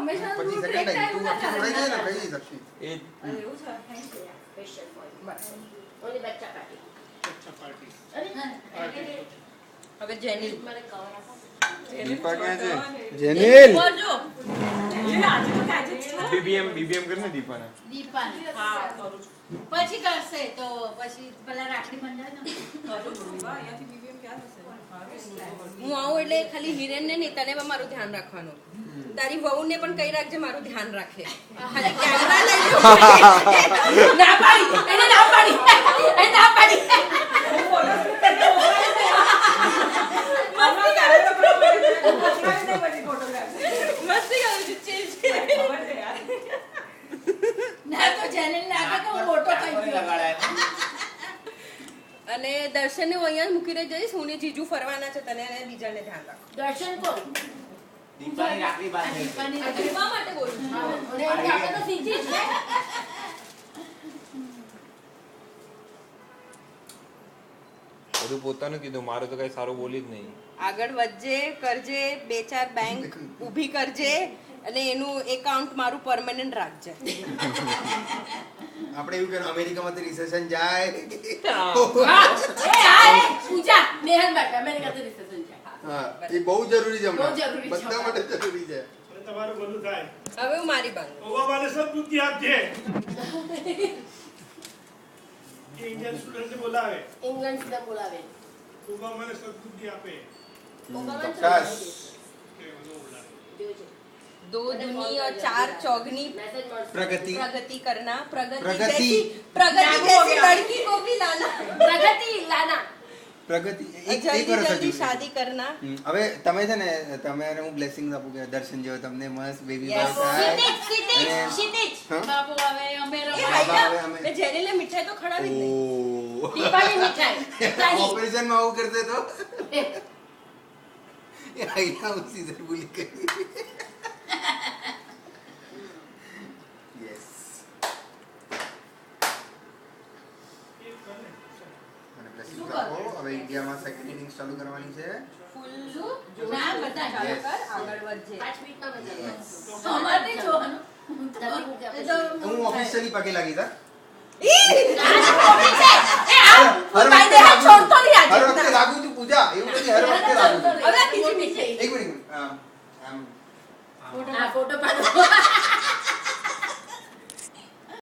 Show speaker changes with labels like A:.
A: હંમેશા
B: પછી second time તું આપી જાય ને કહી શકતી
A: એ
C: એવું છે થેન્ક યુ સ્પેશિયલ ફોર ઓલી બચ્ચા પાર્ટી
A: હવે જેનિલ
C: મને કવર આપો
B: દીપા ક્યાં છે
D: જેનિલ
A: બોલજો
B: બીબીએમ કરને દીપાના
A: હા કરું છું પછી કરશે તો પછી પેલા રાખડી બંધાય ને
E: અહીંયાથી બીબીએમ ક્યાં થશે
A: હું આવું એટલે ખાલી હિરેનને નહીં તને પણ મારું ધ્યાન રાખવાનું તારી વહુને પણ કઈ રાખજે મારું ધ્યાન રાખે ખાલી કેમેરા લઈ લો ના પાડી એને ના પાડી એને ના પાડી મસ્તી કરું છું ચેન્જ ના તો જેને લાગે કે હું મોટો થઈ ગયો અને દર્શનને હું અહીંયા મૂકી રહી જઈશ હું ને જીજુ ફરવાના છે તને અને બીજાને ધ્યાન રાખ
C: દર્શન કોણ
F: દીપાની રાખડી બાંધે
A: દીપા માટે બોલું છું
C: અને આપણે તો સીધી જ ને
D: બધું પોતાનું કીધું મારે તો કઈ સારું બોલી જ નહીં
A: આગળ વધજે કરજે 2-4 બેંક ઊભી કરજે અને એનું એકાઉન્ટ મારું પરમેનન્ટ રાખજે
B: આપણે એવું કે અમેરિકામાં તો રિસેશન જાય
C: એ આ પૂજા નેહલ માટે અમેરિકાથી રિસેપ્શન છે
B: હા એ બહુ જરૂરી છે
C: બહુ જરૂરી છે.
B: બધા માટે જરૂરી છે
G: તમારું બધું થાય
A: હવે હું મારી બાંધ
G: ઓબામાને સદબુદ્ધિ આપજે કે ઇન્ડિયન સ્ટુડન્ટ બોલાવે
C: ઇંગ્લેન્ડ સુધી બોલાવે
G: ઓબામાને સદબુદ્ધિ આપે
B: ચોક્કસ
A: दो दुनी और 4 चौगनी
C: મેસેજ મળશે
B: પ્રગતિ
A: प्रगति करना प्रगति
B: प्रगति।
A: जैसी लड़की को भी लाना
C: પ્રગતિ લાના
B: પ્રગતિ એક
A: जल्दी
B: વર્ષ
A: जल्दी
B: હજુ.
A: शादी करना
B: હવે તમે છે ને તમારે હું બ્લેસિંગ આપું કે દર્શન જેવો તમને મસ્ત બેબી
A: Yes.
B: બોય થાય
C: ક્ષિતિજ
B: અને-
C: ક્ષિતિજ
B: હા?
C: બાબુ હવે અમે
A: એ
B: બાબા
A: હાઈલા
B: હવે અમે-
A: એ જેરીલે મીઠાઈ તો ખડાવી જ નહીં
B: ઓહ
C: દીપાની મીઠાઈ
B: ઓપરેશન માં આવું કરતે તો એ આઈના ઉસી સે ભૂલી ગઈ યસ અને બ્લેસિંગ આપો હવે ઇન્ડિયામાં સેકન્ડ ઇનિંગ્સ ચાલુ કરવાની છે
A: ફૂલ
C: ના બધા
A: ચાલુ
B: Yes.
A: કર આગળ વધજે
C: 5 મિનિટમાં બધા
A: અમારે નહીં જોવાનું એ તો
B: હું ઓફિશિયલી પગે લાગી તા
A: ભાઈ દે હાથ છોડતો નહીં
B: હર
A: આજે
B: વખતે લાગુ છું પૂજા એવું નથી હર વખતે લાગુ છું
A: હવે બીજી મીઠાઈ
B: એક મિનિટ
C: આ ફોટો પાડો